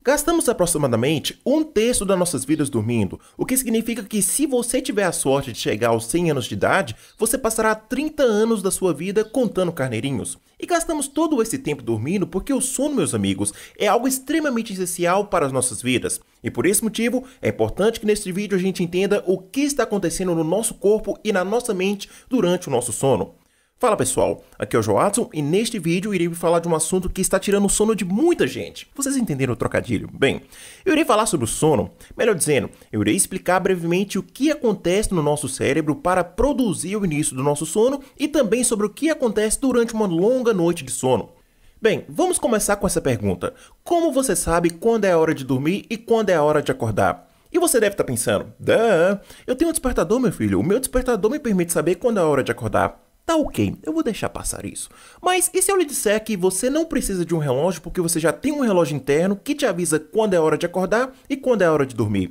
Gastamos aproximadamente um terço das nossas vidas dormindo, o que significa que se você tiver a sorte de chegar aos 100 anos de idade, você passará 30 anos da sua vida contando carneirinhos. E gastamos todo esse tempo dormindo porque o sono, meus amigos, é algo extremamente essencial para as nossas vidas. E por esse motivo, é importante que neste vídeo a gente entenda o que está acontecendo no nosso corpo e na nossa mente durante o nosso sono. Fala pessoal, aqui é o Joatson e neste vídeo eu irei falar de um assunto que está tirando o sono de muita gente. Vocês entenderam o trocadilho? Bem, eu irei falar sobre o sono, melhor dizendo, eu irei explicar brevemente o que acontece no nosso cérebro para produzir o início do nosso sono e também sobre o que acontece durante uma longa noite de sono. Bem, vamos começar com essa pergunta. Como você sabe quando é a hora de dormir e quando é a hora de acordar? E você deve estar pensando, eu tenho um despertador, meu filho, o meu despertador me permite saber quando é a hora de acordar. Tá ok, eu vou deixar passar isso. Mas e se eu lhe disser que você não precisa de um relógio porque você já tem um relógio interno que te avisa quando é hora de acordar e quando é hora de dormir?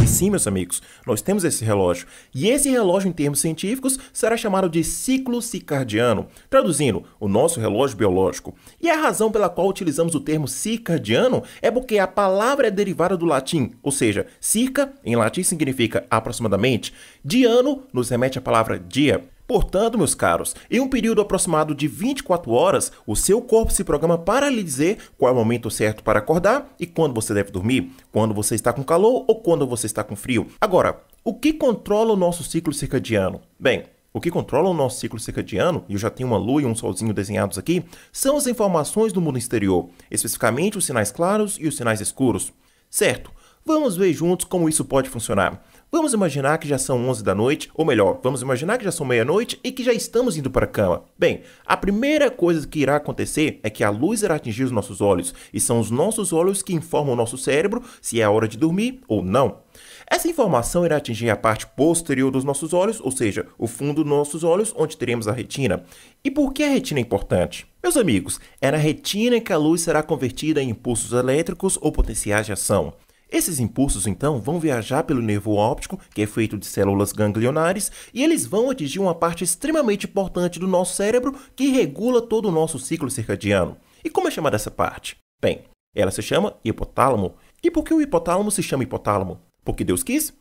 E sim, meus amigos, nós temos esse relógio. E esse relógio, em termos científicos, será chamado de ciclo circadiano, traduzindo, o nosso relógio biológico. E a razão pela qual utilizamos o termo circadiano é porque a palavra é derivada do latim, ou seja, circa, em latim significa aproximadamente, diano nos remete à palavra dia. Portanto, meus caros, em um período aproximado de 24 horas, o seu corpo se programa para lhe dizer qual é o momento certo para acordar e quando você deve dormir, quando você está com calor ou quando você está com frio. Agora, o que controla o nosso ciclo circadiano? Bem, o que controla o nosso ciclo circadiano, e eu já tenho uma lua e um solzinho desenhados aqui, são as informações do mundo exterior, especificamente os sinais claros e os sinais escuros. Certo, vamos ver juntos como isso pode funcionar. Vamos imaginar que já são 11 da noite, ou melhor, vamos imaginar que já são meia-noite e que já estamos indo para a cama. Bem, a primeira coisa que irá acontecer é que a luz irá atingir os nossos olhos, e são os nossos olhos que informam o nosso cérebro se é a hora de dormir ou não. Essa informação irá atingir a parte posterior dos nossos olhos, ou seja, o fundo dos nossos olhos, onde teremos a retina. E por que a retina é importante? Meus amigos, é na retina que a luz será convertida em impulsos elétricos ou potenciais de ação. Esses impulsos, então, vão viajar pelo nervo óptico, que é feito de células ganglionares, e eles vão atingir uma parte extremamente importante do nosso cérebro que regula todo o nosso ciclo circadiano. E como é chamada essa parte? Bem, ela se chama hipotálamo. E por que o hipotálamo se chama hipotálamo? Porque Deus quis?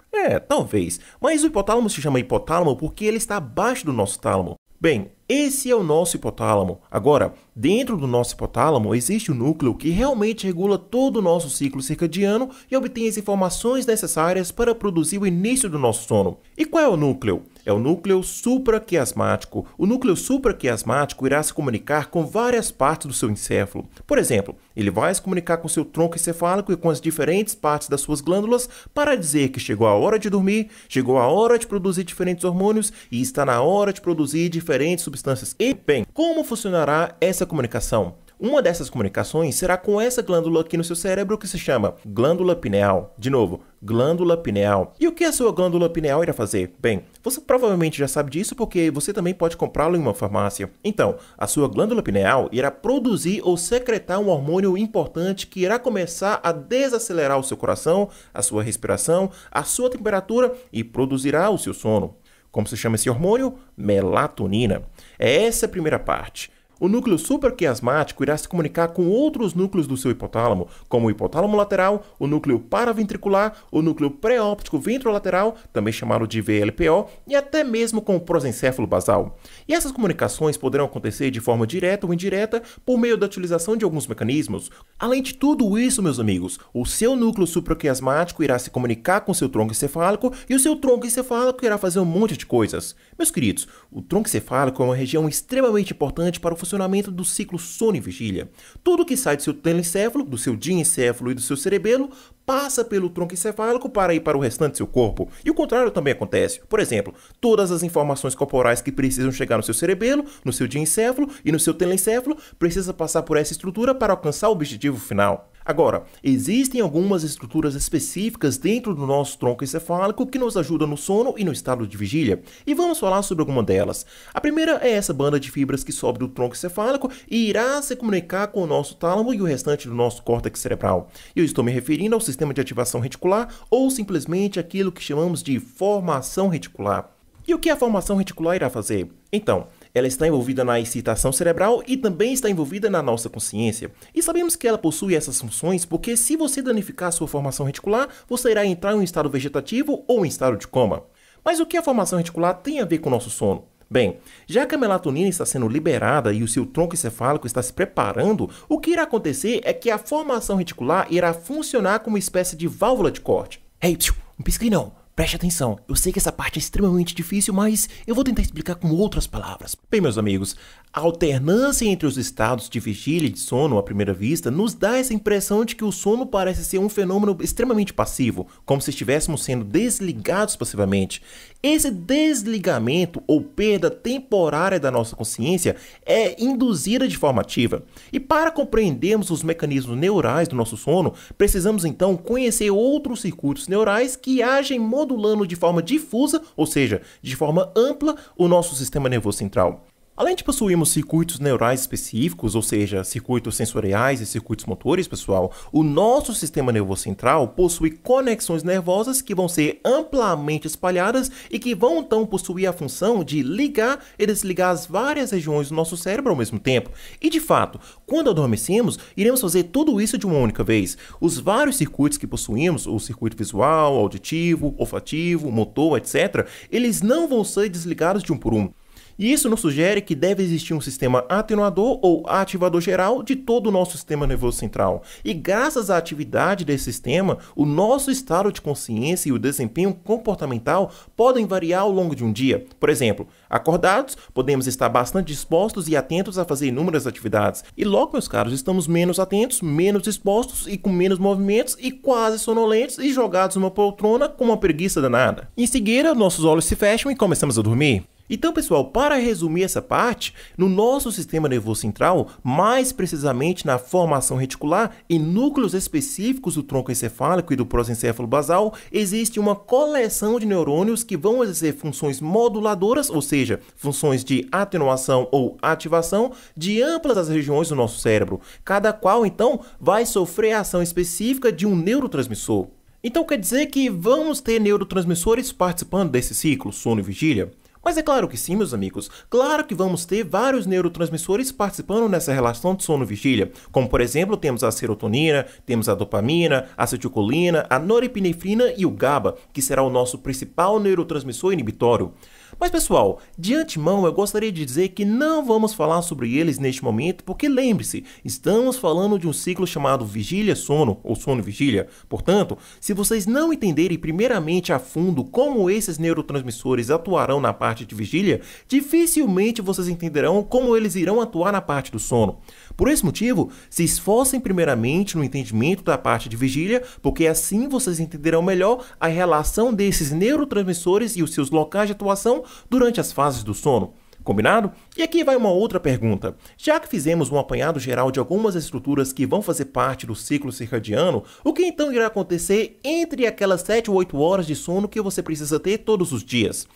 Talvez. Mas o hipotálamo se chama hipotálamo porque ele está abaixo do nosso tálamo. Bem, esse é o nosso hipotálamo. Agora, dentro do nosso hipotálamo existe o núcleo que realmente regula todo o nosso ciclo circadiano e obtém as informações necessárias para produzir o início do nosso sono. E qual é o núcleo? É o núcleo supraquiasmático. O núcleo supraquiasmático irá se comunicar com várias partes do seu encéfalo. Por exemplo, ele vai se comunicar com seu tronco encefálico e com as diferentes partes das suas glândulas para dizer que chegou a hora de dormir, chegou a hora de produzir diferentes hormônios e está na hora de produzir diferentes substâncias. E bem, como funcionará essa comunicação? Uma dessas comunicações será com essa glândula aqui no seu cérebro que se chama glândula pineal. De novo, glândula pineal. E o que a sua glândula pineal irá fazer? Bem, você provavelmente já sabe disso porque você também pode comprá-lo em uma farmácia. Então, a sua glândula pineal irá produzir ou secretar um hormônio importante que irá começar a desacelerar o seu coração, a sua respiração, a sua temperatura e produzirá o seu sono. Como se chama esse hormônio? Melatonina. É essa a primeira parte. O núcleo supraquiasmático irá se comunicar com outros núcleos do seu hipotálamo, como o hipotálamo lateral, o núcleo paraventricular, o núcleo pré-óptico ventrolateral, também chamado de VLPO, e até mesmo com o prosencéfalo basal. E essas comunicações poderão acontecer de forma direta ou indireta por meio da utilização de alguns mecanismos. Além de tudo isso, meus amigos, o seu núcleo supraquiasmático irá se comunicar com o seu tronco encefálico e o seu tronco encefálico irá fazer um monte de coisas. Meus queridos, o tronco encefálico é uma região extremamente importante para o funcionamento do ciclo sono e vigília. Tudo que sai do seu telencéfalo, do seu diencéfalo e do seu cerebelo passa pelo tronco encefálico para ir para o restante do seu corpo. E o contrário também acontece. Por exemplo, todas as informações corporais que precisam chegar no seu cerebelo, no seu diencéfalo e no seu telencéfalo precisam passar por essa estrutura para alcançar o objetivo final. Agora, existem algumas estruturas específicas dentro do nosso tronco encefálico que nos ajudam no sono e no estado de vigília, e vamos falar sobre alguma delas. A primeira é essa banda de fibras que sobe do tronco encefálico e irá se comunicar com o nosso tálamo e o restante do nosso córtex cerebral. Eu estou me referindo ao sistema de ativação reticular ou simplesmente aquilo que chamamos de formação reticular. E o que a formação reticular irá fazer? Então, ela está envolvida na excitação cerebral e também está envolvida na nossa consciência. E sabemos que ela possui essas funções porque se você danificar a sua formação reticular, você irá entrar em um estado vegetativo ou em estado de coma. Mas o que a formação reticular tem a ver com o nosso sono? Bem, já que a melatonina está sendo liberada e o seu tronco encefálico está se preparando, o que irá acontecer é que a formação reticular irá funcionar como uma espécie de válvula de corte. Ei, não pisque não. Preste atenção, eu sei que essa parte é extremamente difícil, mas eu vou tentar explicar com outras palavras. Bem, meus amigos, a alternância entre os estados de vigília e de sono à primeira vista nos dá essa impressão de que o sono parece ser um fenômeno extremamente passivo, como se estivéssemos sendo desligados passivamente. Esse desligamento ou perda temporária da nossa consciência é induzida de forma ativa. E para compreendermos os mecanismos neurais do nosso sono, precisamos então conhecer outros circuitos neurais que agem modulando de forma difusa, ou seja, de forma ampla, o nosso sistema nervoso central. Além de possuirmos circuitos neurais específicos, ou seja, circuitos sensoriais e circuitos motores, pessoal, o nosso sistema nervoso central possui conexões nervosas que vão ser amplamente espalhadas e que vão então possuir a função de ligar e desligar as várias regiões do nosso cérebro ao mesmo tempo. E de fato, quando adormecemos, iremos fazer tudo isso de uma única vez. Os vários circuitos que possuímos, o circuito visual, auditivo, olfativo, motor, etc., eles não vão ser desligados de um por um. E isso nos sugere que deve existir um sistema atenuador ou ativador geral de todo o nosso sistema nervoso central. E graças à atividade desse sistema, o nosso estado de consciência e o desempenho comportamental podem variar ao longo de um dia. Por exemplo, acordados, podemos estar bastante dispostos e atentos a fazer inúmeras atividades. E logo, meus caros, estamos menos atentos, menos dispostos e com menos movimentos e quase sonolentos e jogados numa poltrona com uma preguiça danada. Em seguida, nossos olhos se fecham e começamos a dormir. Então, pessoal, para resumir essa parte, no nosso sistema nervoso central, mais precisamente na formação reticular, em núcleos específicos do tronco encefálico e do prosencéfalo basal, existe uma coleção de neurônios que vão exercer funções moduladoras, ou seja, funções de atenuação ou ativação de amplas as regiões do nosso cérebro, cada qual, então, vai sofrer a ação específica de um neurotransmissor. Então, quer dizer que vamos ter neurotransmissores participando desse ciclo, sono e vigília? Mas é claro que sim, meus amigos. Claro que vamos ter vários neurotransmissores participando nessa relação de sono-vigília. Como, por exemplo, temos a serotonina, temos a dopamina, a acetilcolina, a norepinefrina e o GABA, que será o nosso principal neurotransmissor inibitório. Mas, pessoal, de antemão eu gostaria de dizer que não vamos falar sobre eles neste momento, porque lembre-se, estamos falando de um ciclo chamado vigília-sono ou sono-vigília. Portanto, se vocês não entenderem primeiramente a fundo como esses neurotransmissores atuarão na parte de vigília, dificilmente vocês entenderão como eles irão atuar na parte do sono. Por esse motivo, se esforcem primeiramente no entendimento da parte de vigília, porque assim vocês entenderão melhor a relação desses neurotransmissores e os seus locais de atuação durante as fases do sono. Combinado? E aqui vai uma outra pergunta. Já que fizemos um apanhado geral de algumas estruturas que vão fazer parte do ciclo circadiano, o que então irá acontecer entre aquelas 7 ou 8 horas de sono que você precisa ter todos os dias?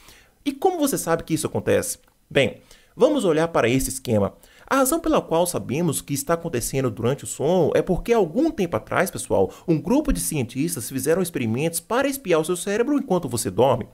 E como você sabe que isso acontece? Bem, vamos olhar para esse esquema. A razão pela qual sabemos que está acontecendo durante o sono é porque algum tempo atrás, pessoal, um grupo de cientistas fizeram experimentos para espiar o seu cérebro enquanto você dorme.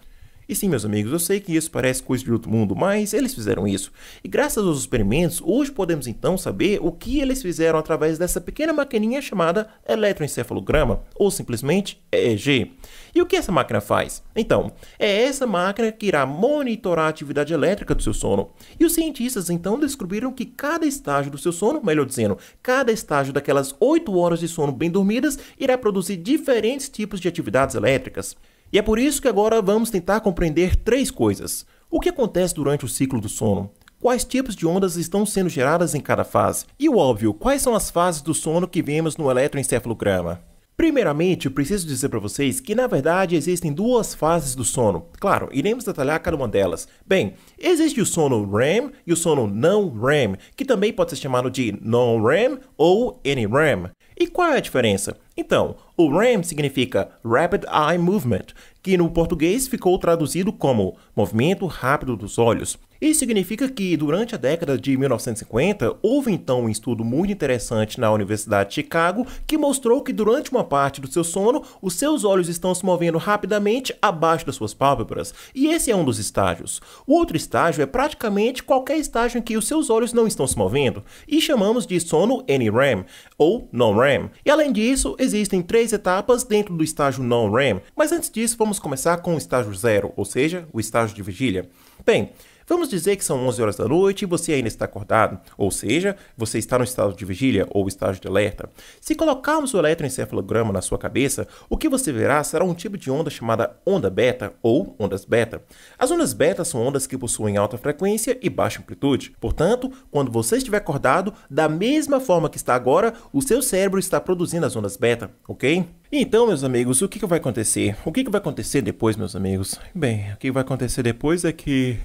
E sim, meus amigos, eu sei que isso parece coisa de outro mundo, mas eles fizeram isso. E graças aos experimentos, hoje podemos então saber o que eles fizeram através dessa pequena maquininha chamada eletroencefalograma, ou simplesmente EEG. E o que essa máquina faz? Então, é essa máquina que irá monitorar a atividade elétrica do seu sono. E os cientistas então descobriram que cada estágio do seu sono, melhor dizendo, cada estágio daquelas 8 horas de sono bem dormidas, irá produzir diferentes tipos de atividades elétricas. E é por isso que agora vamos tentar compreender 3 coisas. O que acontece durante o ciclo do sono? Quais tipos de ondas estão sendo geradas em cada fase? E o óbvio, quais são as fases do sono que vemos no eletroencefalograma? Primeiramente, eu preciso dizer para vocês que, na verdade, existem 2 fases do sono. Claro, iremos detalhar cada uma delas. Bem, existe o sono REM e o sono não REM, que também pode ser chamado de non-REM ou NREM. E qual é a diferença? Então, o REM significa Rapid Eye Movement, que no português ficou traduzido como movimento rápido dos olhos. Isso significa que durante a década de 1950, houve então um estudo muito interessante na Universidade de Chicago que mostrou que durante uma parte do seu sono, os seus olhos estão se movendo rapidamente abaixo das suas pálpebras, e esse é um dos estágios. O outro estágio é praticamente qualquer estágio em que os seus olhos não estão se movendo, e chamamos de sono NREM, ou non-REM. E além disso, existem 3 etapas dentro do estágio non-REM, mas antes disso vamos começar com o estágio 0, ou seja, o estágio de vigília. Bem, vamos dizer que são 11 horas da noite e você ainda está acordado, ou seja, você está no estado de vigília ou estágio de alerta. Se colocarmos o eletroencefalograma na sua cabeça, o que você verá será um tipo de onda chamada onda beta ou ondas beta. As ondas beta são ondas que possuem alta frequência e baixa amplitude. Portanto, quando você estiver acordado, da mesma forma que está agora, o seu cérebro está produzindo as ondas beta, ok? Então, meus amigos, o que vai acontecer? O que vai acontecer depois, meus amigos? Bem, o que vai acontecer depois é que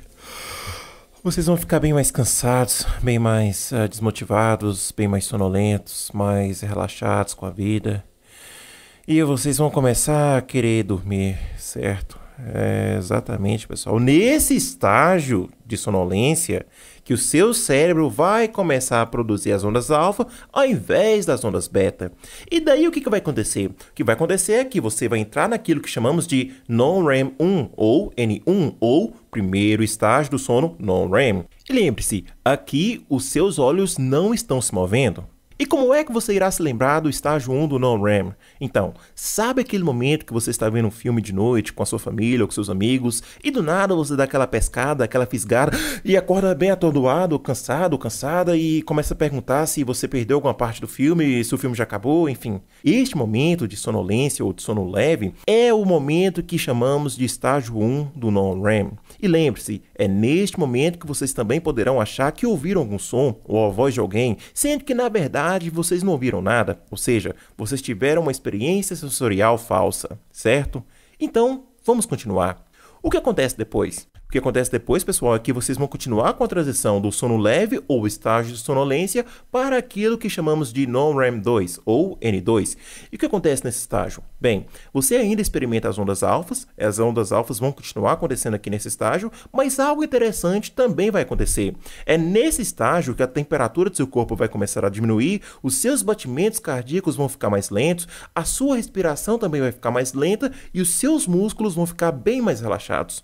vocês vão ficar bem mais cansados, bem mais desmotivados, bem mais sonolentos, mais relaxados com a vida. E vocês vão começar a querer dormir, certo? É, exatamente, pessoal. Nesse estágio de sonolência que o seu cérebro vai começar a produzir as ondas alfa ao invés das ondas beta. E daí o que vai acontecer? O que vai acontecer é que você vai entrar naquilo que chamamos de non-REM 1 ou N1 ou primeiro estágio do sono non-REM. E lembre-se, aqui os seus olhos não estão se movendo. E como é que você irá se lembrar do estágio 1 do non-REM? Então, sabe aquele momento que você está vendo um filme de noite com a sua família ou com seus amigos e do nada você dá aquela pescada, aquela fisgada e acorda bem atordoado, cansado, cansada e começa a perguntar se você perdeu alguma parte do filme, se o filme já acabou, enfim. Este momento de sonolência ou de sono leve é o momento que chamamos de estágio 1 do non-REM. E lembre-se, é neste momento que vocês também poderão achar que ouviram algum som ou a voz de alguém, sendo que na verdade vocês não ouviram nada, ou seja, vocês tiveram uma experiência sensorial falsa, certo? Então, vamos continuar. O que acontece depois? O que acontece depois, pessoal, é que vocês vão continuar com a transição do sono leve ou estágio de sonolência para aquilo que chamamos de non-REM 2 ou N2. E o que acontece nesse estágio? Bem, você ainda experimenta as ondas alfas vão continuar acontecendo aqui nesse estágio, mas algo interessante também vai acontecer. É nesse estágio que a temperatura do seu corpo vai começar a diminuir, os seus batimentos cardíacos vão ficar mais lentos, a sua respiração também vai ficar mais lenta e os seus músculos vão ficar bem mais relaxados.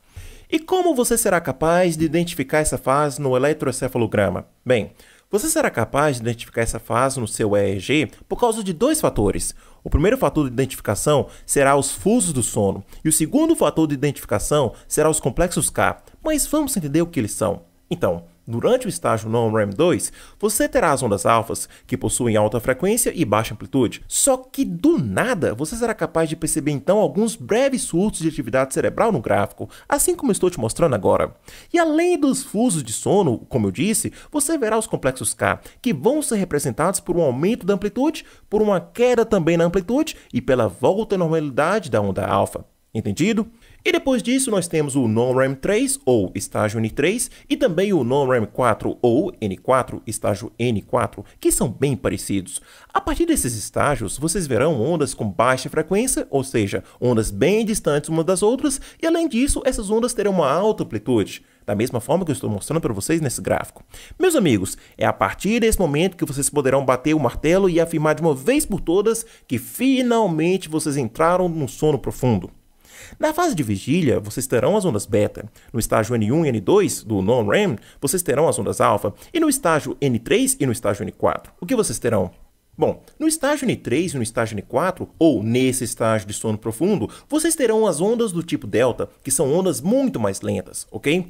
E como você será capaz de identificar essa fase no eletroencefalograma? Bem, você será capaz de identificar essa fase no seu EEG por causa de 2 fatores. O primeiro fator de identificação será os fusos do sono, e o segundo fator de identificação será os complexos K. Mas vamos entender o que eles são. Então, durante o estágio non-REM 2, você terá as ondas alfas, que possuem alta frequência e baixa amplitude. Só que do nada, você será capaz de perceber então alguns breves surtos de atividade cerebral no gráfico, assim como eu estou te mostrando agora. E além dos fusos de sono, como eu disse, você verá os complexos K, que vão ser representados por um aumento da amplitude, por uma queda também na amplitude e pela volta à normalidade da onda alfa. Entendido? E depois disso nós temos o non-REM 3 ou estágio N3 e também o non-REM 4 ou N4, estágio N4, que são bem parecidos. A partir desses estágios, vocês verão ondas com baixa frequência, ou seja, ondas bem distantes umas das outras, e além disso, essas ondas terão uma alta amplitude, da mesma forma que eu estou mostrando para vocês nesse gráfico. Meus amigos, é a partir desse momento que vocês poderão bater o martelo e afirmar de uma vez por todas que finalmente vocês entraram num sono profundo. Na fase de vigília, vocês terão as ondas beta. No estágio N1 e N2 do non-REM, vocês terão as ondas alfa. E no estágio N3 e no estágio N4, o que vocês terão? Bom, no estágio N3 e no estágio N4, ou nesse estágio de sono profundo, vocês terão as ondas do tipo delta, que são ondas muito mais lentas, ok?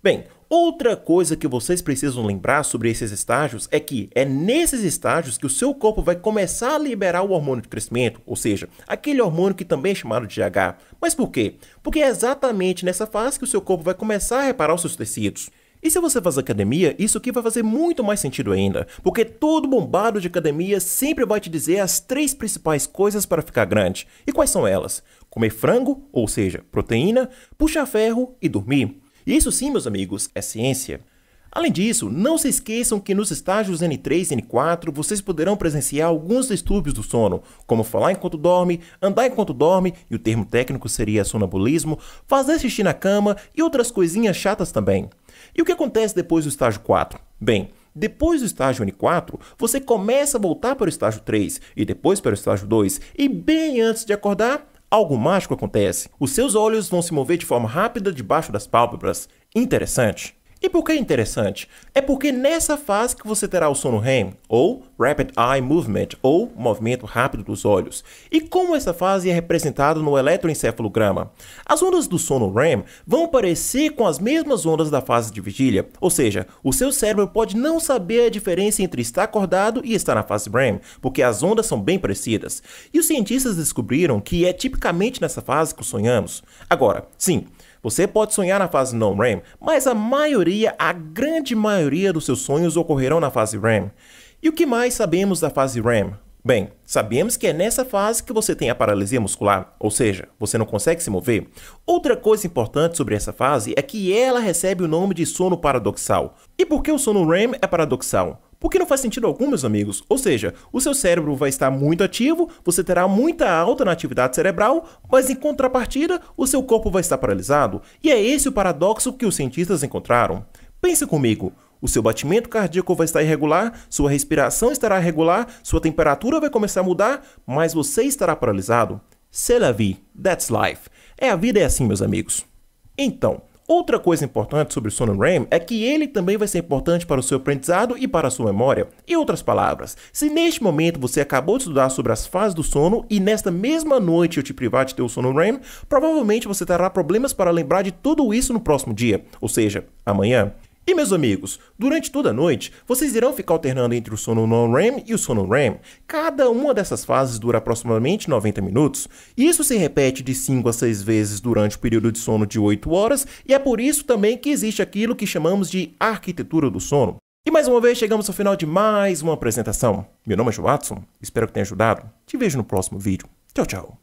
Bem, outra coisa que vocês precisam lembrar sobre esses estágios é que é nesses estágios que o seu corpo vai começar a liberar o hormônio de crescimento, ou seja, aquele hormônio que também é chamado de GH. Mas por quê? Porque é exatamente nessa fase que o seu corpo vai começar a reparar os seus tecidos. E se você faz academia, isso aqui vai fazer muito mais sentido ainda, porque todo bombado de academia sempre vai te dizer as 3 principais coisas para ficar grande. E quais são elas? Comer frango, ou seja, proteína, puxar ferro e dormir. E isso sim, meus amigos, é ciência. Além disso, não se esqueçam que nos estágios N3 e N4 vocês poderão presenciar alguns distúrbios do sono, como falar enquanto dorme, andar enquanto dorme, e o termo técnico seria sonambulismo, fazer xixi na cama e outras coisinhas chatas também. E o que acontece depois do estágio 4? Bem, depois do estágio N4, você começa a voltar para o estágio 3 e depois para o estágio 2, e bem antes de acordar, algo mágico acontece. Os seus olhos vão se mover de forma rápida debaixo das pálpebras. Interessante. E por que interessante? É porque nessa fase que você terá o sono REM, ou Rapid Eye Movement, ou movimento rápido dos olhos. E como essa fase é representada no eletroencefalograma? As ondas do sono REM vão parecer com as mesmas ondas da fase de vigília, ou seja, o seu cérebro pode não saber a diferença entre estar acordado e estar na fase REM, porque as ondas são bem parecidas. E os cientistas descobriram que é tipicamente nessa fase que sonhamos. Agora, sim, você pode sonhar na fase non-REM, mas a grande maioria dos seus sonhos ocorrerão na fase REM. E o que mais sabemos da fase REM? Bem, sabemos que é nessa fase que você tem a paralisia muscular, ou seja, você não consegue se mover. Outra coisa importante sobre essa fase é que ela recebe o nome de sono paradoxal. E por que o sono REM é paradoxal? Porque não faz sentido algum, meus amigos. Ou seja, o seu cérebro vai estar muito ativo, você terá muita alta na atividade cerebral, mas em contrapartida, o seu corpo vai estar paralisado. E é esse o paradoxo que os cientistas encontraram. Pense comigo. O seu batimento cardíaco vai estar irregular, sua respiração estará irregular, sua temperatura vai começar a mudar, mas você estará paralisado. C'est la vie, that's life. A vida é assim, meus amigos. Então, outra coisa importante sobre o sono REM é que ele também vai ser importante para o seu aprendizado e para a sua memória. Em outras palavras, se neste momento você acabou de estudar sobre as fases do sono e nesta mesma noite eu te privar de ter o sono REM, provavelmente você terá problemas para lembrar de tudo isso no próximo dia, ou seja, amanhã. E meus amigos, durante toda a noite, vocês irão ficar alternando entre o sono non-REM e o sono REM. Cada uma dessas fases dura aproximadamente 90 minutos. E isso se repete de 5 a 6 vezes durante o período de sono de 8 horas, e é por isso também que existe aquilo que chamamos de arquitetura do sono. E mais uma vez chegamos ao final de mais uma apresentação. Meu nome é Joatson, espero que tenha ajudado. Te vejo no próximo vídeo. Tchau, tchau.